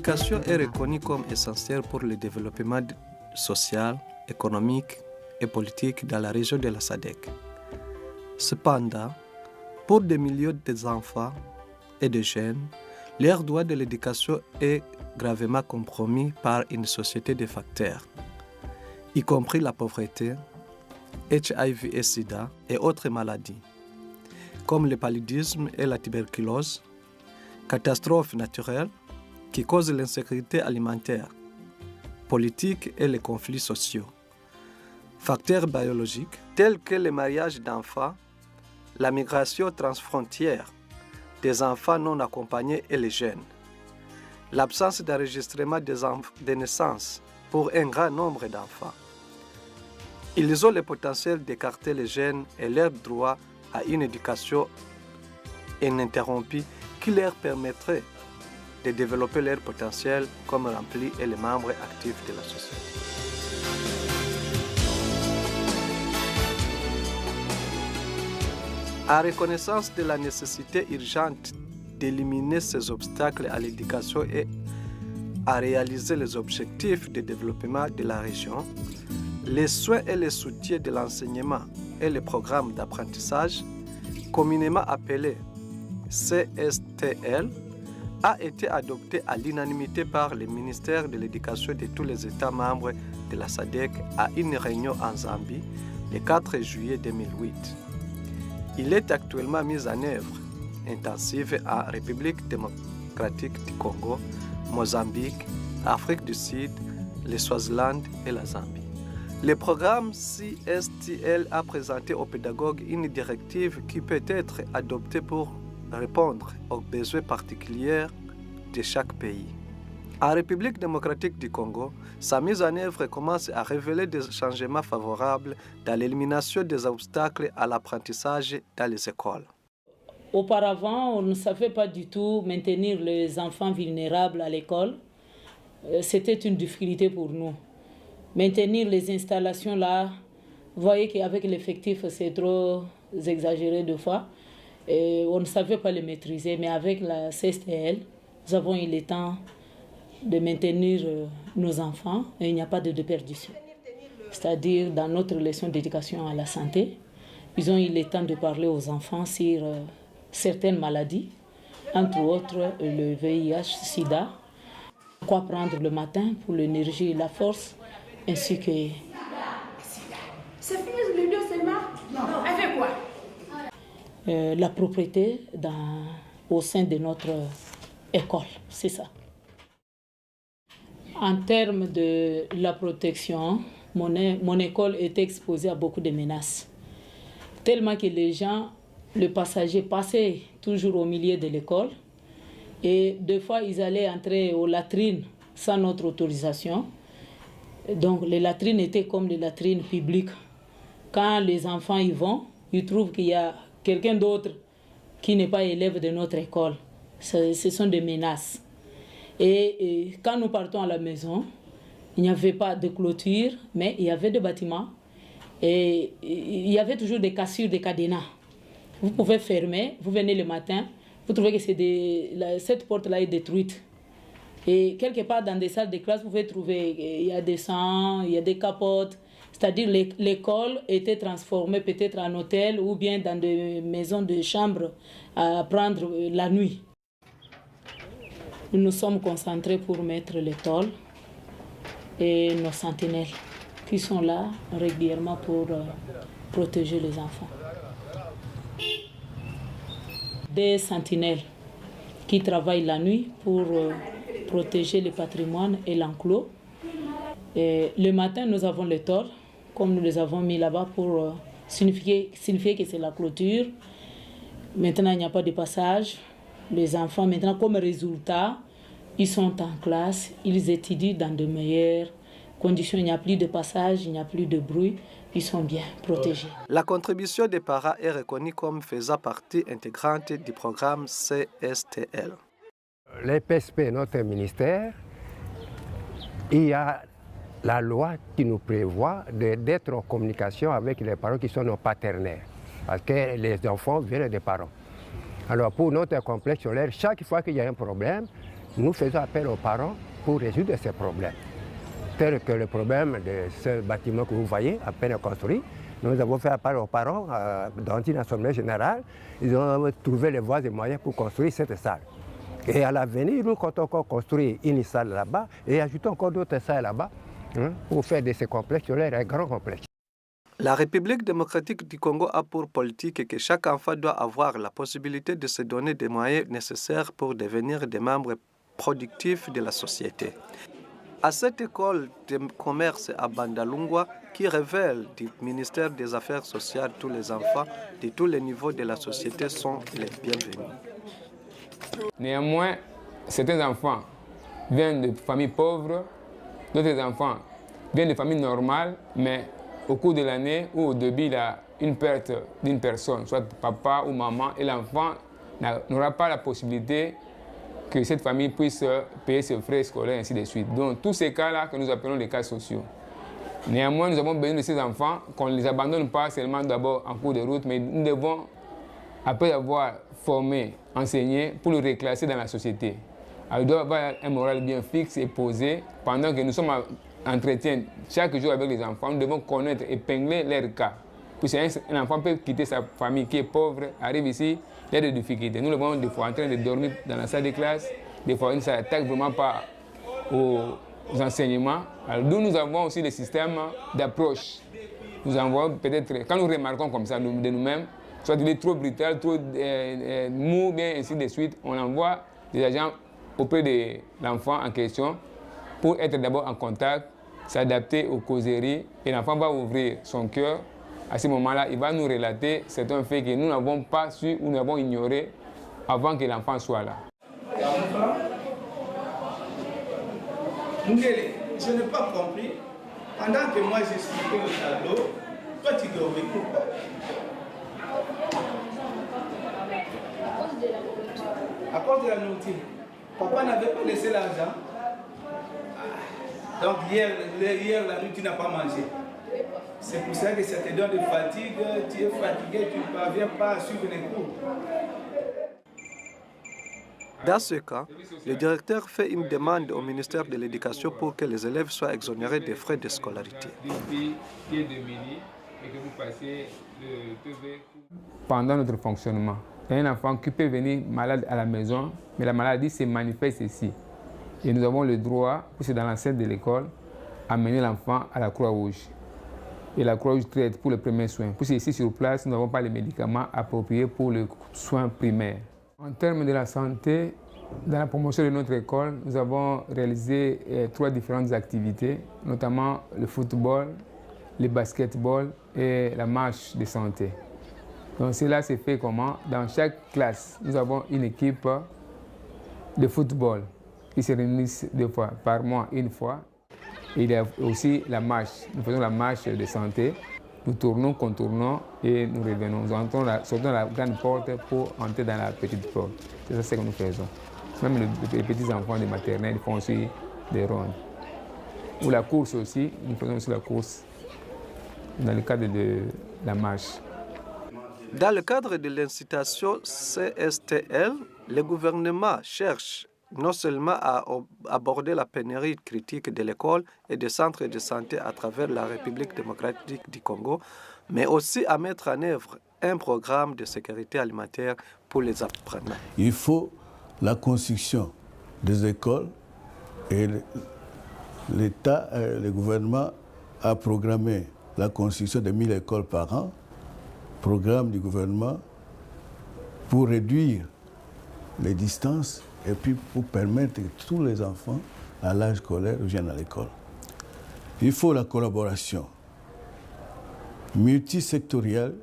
L'éducation est reconnue comme essentielle pour le développement social, économique et politique dans la région de la SADC. Cependant, pour des millions d'enfants et de jeunes, leur droit de l'éducation est gravement compromis par une société de facteurs, y compris la pauvreté, HIV et SIDA et autres maladies, comme le paludisme et la tuberculose, catastrophes naturelles qui causent l'insécurité alimentaire, politique et les conflits sociaux, facteurs biologiques tels que le mariage d'enfants, la migration transfrontière des enfants non accompagnés et les jeunes, l'absence d'enregistrement des naissances pour un grand nombre d'enfants. Ils ont le potentiel d'écarter les jeunes et leur droit à une éducation ininterrompue qui leur permettrait de développer leur potentiel comme remplis et les membres actifs de la société. En reconnaissance de la nécessité urgente d'éliminer ces obstacles à l'éducation et à réaliser les objectifs de développement de la région, les soins et le soutien de l'enseignement et les programmes d'apprentissage, communément appelés CSTL, a été adopté à l'unanimité par le ministère de l'Éducation de tous les États membres de la SADC à une réunion en Zambie le 4 juillet 2008. Il est actuellement mis en œuvre intensive en République démocratique du Congo, Mozambique, Afrique du Sud, le Swaziland et la Zambie. Le programme CSTL a présenté aux pédagogues une directive qui peut être adoptée pour répondre aux besoins particuliers de chaque pays. En République démocratique du Congo, sa mise en œuvre commence à révéler des changements favorables dans l'élimination des obstacles à l'apprentissage dans les écoles. Auparavant, on ne savait pas du tout maintenir les enfants vulnérables à l'école. C'était une difficulté pour nous. Maintenir les installations là, vous voyez qu'avec l'effectif, c'est trop exagéré de fois. Et on ne savait pas les maîtriser, mais avec la CSTL, nous avons eu le temps de maintenir nos enfants et il n'y a pas de déperdition. C'est-à-dire, dans notre leçon d'éducation à la santé, ils ont eu le temps de parler aux enfants sur certaines maladies, entre autres le VIH, SIDA, quoi prendre le matin pour l'énergie et la force, ainsi que... C'est fini le deux seulement? Non. Elle fait quoi? La propreté au sein de notre école, c'est ça. En termes de la protection, mon école était exposée à beaucoup de menaces. Tellement que les gens, le passager passait toujours au milieu de l'école et des fois ils allaient entrer aux latrines sans notre autorisation. Donc les latrines étaient comme des latrines publiques. Quand les enfants y vont, ils trouvent qu'il y a quelqu'un d'autre qui n'est pas élève de notre école. Ce sont des menaces. Et quand nous partons à la maison, il n'y avait pas de clôture, mais il y avait des bâtiments. Et il y avait toujours des cassures, des cadenas. Vous pouvez fermer, vous venez le matin, vous trouvez que cette porte-là est détruite. Et quelque part dans des salles de classe, vous pouvez trouver il y a des sangs, il y a des capotes. C'est-à-dire l'école était transformée peut-être en hôtel ou bien dans des maisons de chambre à prendre la nuit. Nous nous sommes concentrés pour mettre les tôles et nos sentinelles qui sont là régulièrement pour protéger les enfants. Des sentinelles qui travaillent la nuit pour protéger le patrimoine et l'enclos. Le matin, nous avons les tôles, comme nous les avons mis là-bas pour signifier que c'est la clôture. Maintenant, il n'y a pas de passage. Les enfants, maintenant, comme résultat, ils sont en classe, ils étudient dans de meilleures conditions. Il n'y a plus de passage, il n'y a plus de bruit. Ils sont bien protégés. La contribution des parents est reconnue comme faisant partie intégrante du programme CSTL. Les PSP, notre ministère, il y a la loi qui nous prévoit d'être en communication avec les parents qui sont nos partenaires. Parce que les enfants viennent des parents. Alors pour notre complexe scolaire, chaque fois qu'il y a un problème, nous faisons appel aux parents pour résoudre ces problèmes. Tel que le problème de ce bâtiment que vous voyez, à peine construit, nous avons fait appel aux parents dans une assemblée générale. Ils ont trouvé les voies et moyens pour construire cette salle. Et à l'avenir, nous comptons encore construire une salle là-bas et ajouter encore d'autres salles là-bas pour faire de ces complexes un grand complexe. La République démocratique du Congo a pour politique que chaque enfant doit avoir la possibilité de se donner des moyens nécessaires pour devenir des membres productifs de la société. À cette école de commerce à Bandalungwa, qui révèle du ministère des Affaires sociales, tous les enfants de tous les niveaux de la société sont les bienvenus. Néanmoins, certains enfants viennent de familles pauvres, d'autres enfants viennent de familles normales, mais au cours de l'année ou au début, il y a une perte d'une personne, soit papa ou maman, et l'enfant n'aura pas la possibilité que cette famille puisse payer ses frais scolaires, ainsi de suite. Donc, tous ces cas-là que nous appelons les cas sociaux. Néanmoins, nous avons besoin de ces enfants, qu'on ne les abandonne pas seulement d'abord en cours de route, mais nous devons, après avoir formé, enseigné, pour le reclasser dans la société. Alors, il doit avoir un moral bien fixe et posé. Pendant que nous sommes en entretien chaque jour avec les enfants, nous devons connaître, épingler leurs cas. Puisque un enfant peut quitter sa famille qui est pauvre, arrive ici, il y a des difficultés. Nous le voyons des fois en train de dormir dans la salle de classe, des fois il ne s'attaque vraiment pas aux enseignements. Alors nous avons aussi des systèmes d'approche. Nous envoyons peut-être, quand nous remarquons comme ça de nous-mêmes, soit il est trop brutal, trop mou, bien ainsi de suite, on envoie des agents auprès de l'enfant en question pour être d'abord en contact, s'adapter aux causeries, et l'enfant va ouvrir son cœur. À ce moment-là, il va nous relater certains faits que nous n'avons pas su ou nous avons ignorés avant que l'enfant soit là. Ngele, je n'ai pas compris. Pendant que moi j'expliquais au tableau, toi tu dormais pourquoi? À cause de la nourriture. Papa n'avait pas laissé l'argent. Donc hier la nuit tu n'as pas mangé. C'est pour ça que ça te donne de fatigue, tu es fatigué, tu ne parviens pas à suivre les cours. Dans ce cas, le directeur fait une demande au ministère de l'Éducation pour que les élèves soient exonérés des frais de scolarité. Pendant notre fonctionnement, il y a un enfant qui peut venir malade à la maison, mais la maladie se manifeste ici. Et nous avons le droit, puisque dans l'enceinte de l'école, amener l'enfant à la Croix-Rouge. Et la Croix-Rouge traite pour les premiers soins. Puisque ici sur place, nous n'avons pas les médicaments appropriés pour les soins primaires. En termes de la santé, dans la promotion de notre école, nous avons réalisé 3 différentes activités, notamment le football, le basketball et la marche de santé. Donc cela s'est fait comment? Dans chaque classe, nous avons une équipe de football qui se réunissent 2 fois par mois, une fois. Et il y a aussi la marche. Nous faisons la marche de santé. Nous tournons, contournons et nous revenons. Nous sortons la grande porte pour entrer dans la petite porte. C'est ça ce que nous faisons. Même les petits enfants de maternelle font aussi des rondes. Ou la course aussi, nous faisons aussi la course dans le cadre de la marche. Dans le cadre de l'incitation CSTL, le gouvernement cherche non seulement à aborder la pénurie critique de l'école et des centres de santé à travers la République démocratique du Congo, mais aussi à mettre en œuvre un programme de sécurité alimentaire pour les apprenants. Il faut la construction des écoles et l'État, le gouvernement a programmé la construction de 1000 écoles par an, programme du gouvernement pour réduire les distances et puis pour permettre que tous les enfants à l'âge scolaire viennent à l'école. Il faut la collaboration multisectorielle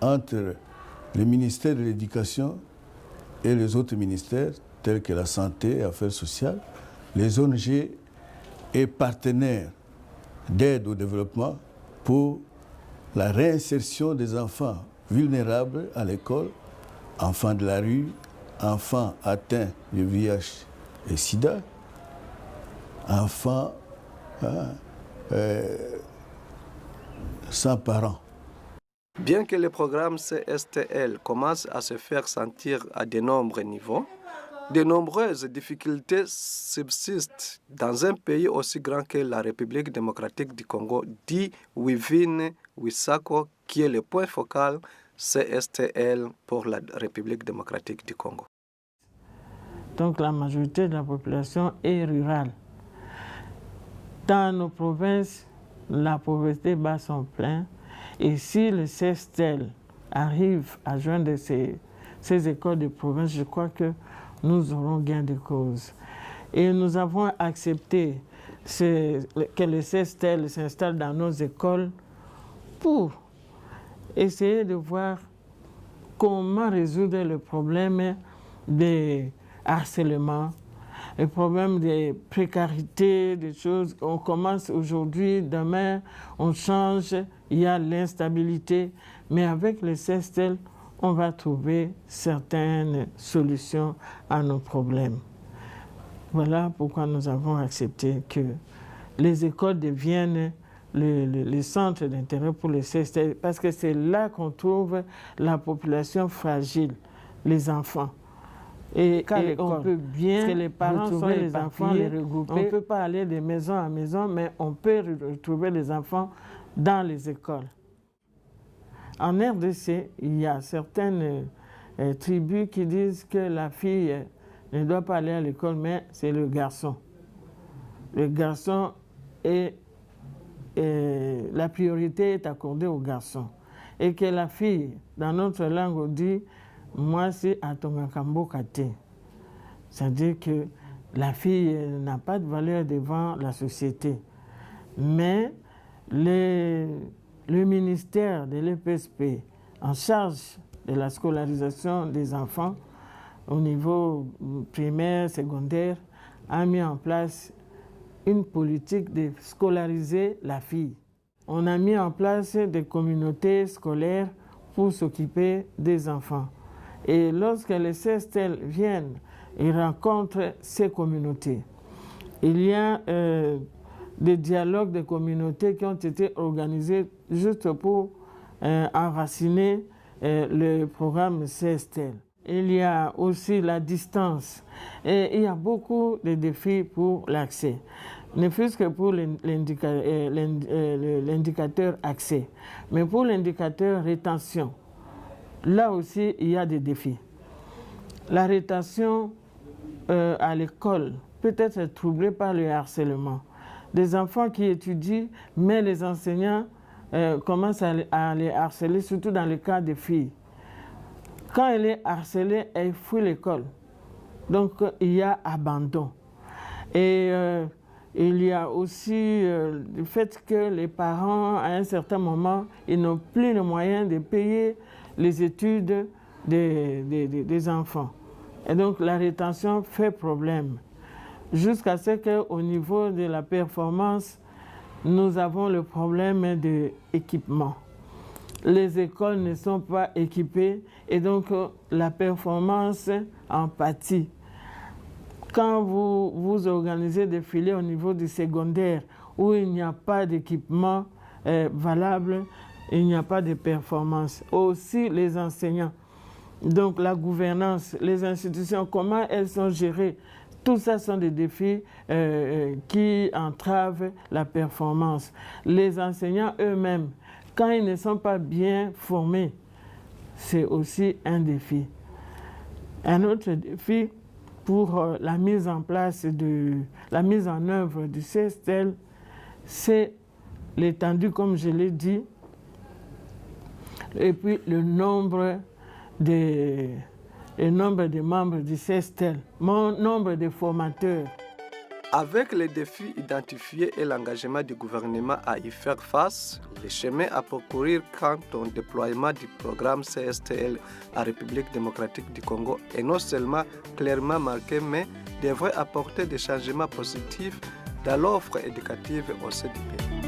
entre le ministère de l'Éducation et les autres ministères tels que la santé et affaires sociales, les ONG et partenaires d'aide au développement pour la réinsertion des enfants vulnérables à l'école, enfants de la rue, enfants atteints de VIH et SIDA, enfants sans parents. Bien que le programme CSTL commence à se faire sentir à de nombreux niveaux, De nombreuses difficultés subsistent dans un pays aussi grand que la République démocratique du Congo, dit Wivine Wisako, qui est le point focal CSTL pour la République démocratique du Congo. Donc la majorité de la population est rurale. Dans nos provinces, la pauvreté bat son plein. Et si le CSTL arrive à joindre ces écoles de province, je crois que nous aurons gain de cause. Et nous avons accepté que le CSTL s'installe dans nos écoles pour essayer de voir comment résoudre le problème des harcèlements, le problème des précarités, des choses. On commence aujourd'hui, demain, on change, il y a l'instabilité. Mais avec le CSTL, on va trouver certaines solutions à nos problèmes. Voilà pourquoi nous avons accepté que les écoles deviennent le centre d'intérêt pour le CSTL, parce que c'est là qu'on trouve la population fragile, les enfants. Et on peut bien que les parents sont les enfants, les regrouper. On ne peut pas aller de maison à maison, mais on peut retrouver les enfants dans les écoles. En RDC, il y a certaines tribus qui disent que la fille ne doit pas aller à l'école, mais c'est le garçon. Le garçon est... la priorité est accordée au garçon. Et que la fille, dans notre langue, on dit « moi c'est Atongakambo Kate ». C'est-à-dire que la fille n'a pas de valeur devant la société. Mais le ministère de l'EPSP, en charge de la scolarisation des enfants au niveau primaire, secondaire, a mis en place une politique de scolariser la fille. On a mis en place des communautés scolaires pour s'occuper des enfants. Et lorsque les CSTL viennent, ils rencontrent ces communautés. Il y a des dialogues de communautés qui ont été organisés juste pour enraciner le programme CSTL. Il y a aussi la distance et il y a beaucoup de défis pour l'accès, ne fût-ce que pour l'indicateur accès. Mais pour l'indicateur rétention, là aussi il y a des défis. La rétention à l'école peut être troublée par le harcèlement. Des enfants qui étudient, mais les enseignants commencent à les harceler, surtout dans le cas des filles. Quand elle est harcelée, elle fuit l'école. Donc, il y a abandon. Et il y a aussi le fait que les parents, à un certain moment, ils n'ont plus le moyen de payer les études des enfants. Et donc, la rétention fait problème. Jusqu'à ce qu'au niveau de la performance, nous avons le problème de l'équipement. Les écoles ne sont pas équipées et donc la performance en pâtit. Quand vous organisez des filets au niveau du secondaire où il n'y a pas d'équipement valable, il n'y a pas de performance. Aussi les enseignants, donc la gouvernance, les institutions, comment elles sont gérées, tout ça sont des défis qui entravent la performance. Les enseignants eux-mêmes, quand ils ne sont pas bien formés, c'est aussi un défi. Un autre défi pour la mise en place la mise en œuvre du CSTL, c'est l'étendue, comme je l'ai dit, et puis le nombre de membres du CSTL, mon nombre de formateurs. Avec les défis identifiés et l'engagement du gouvernement à y faire face, le chemin à parcourir quant au déploiement du programme CSTL en République démocratique du Congo est non seulement clairement marqué, mais devrait apporter des changements positifs dans l'offre éducative au sein du pays.